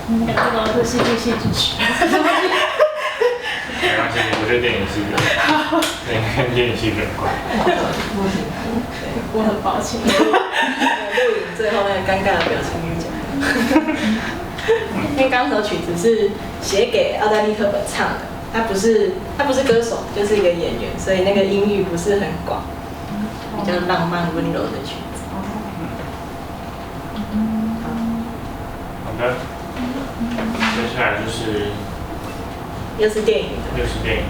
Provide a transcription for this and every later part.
这个是戏剧曲。没关系，我觉得电影系跟电影系有关。我很抱歉。录影最后那个尴尬的表情语讲。因为刚那首曲子是写给奥黛丽·赫本唱的，他不是歌手，就是一个演员，所以那个音域不是很广，比较浪漫温柔的曲子。好的，接下来就是又是电影的，又是电影，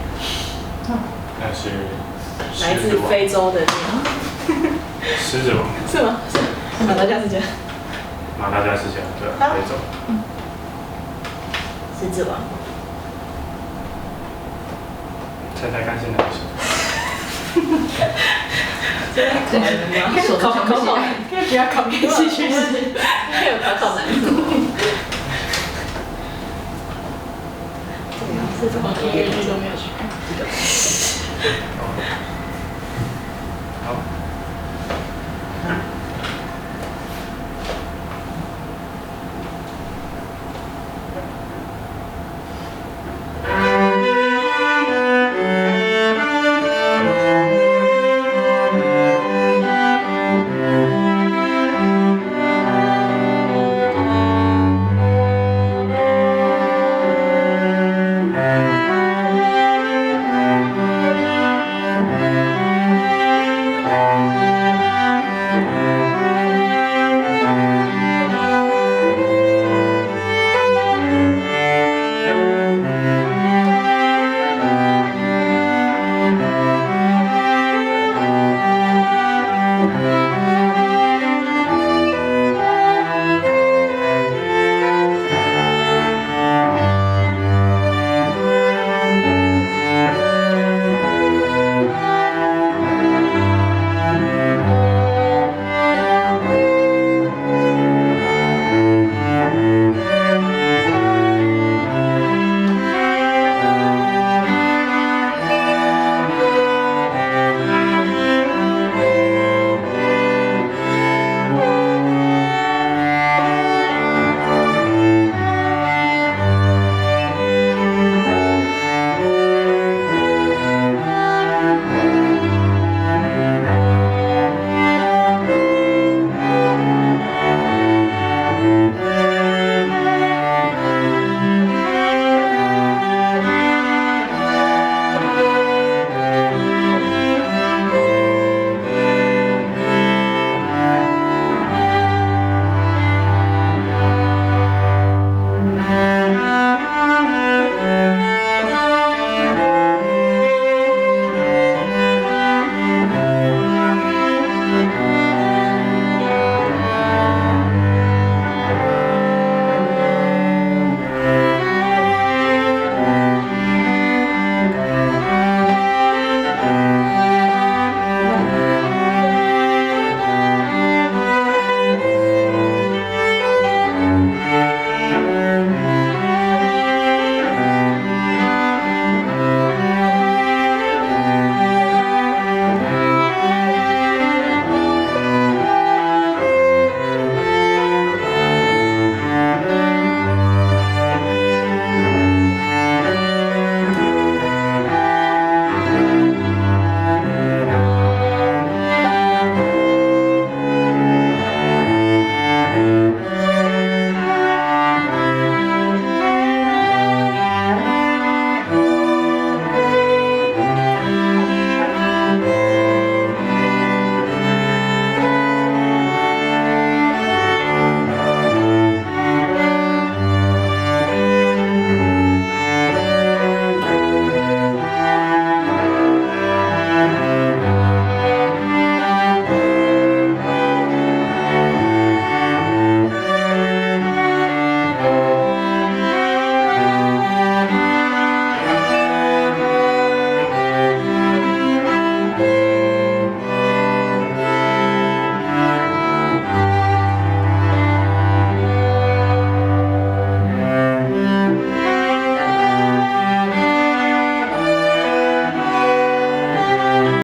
但是来自非洲的电影。狮子王是吗？是马达加斯加。马达加斯加，对，非洲。狮子王。猜猜看是哪一首？可能吗？考，可以不要考给戏曲系，可以有考难度。狮子王音乐剧都没有去看。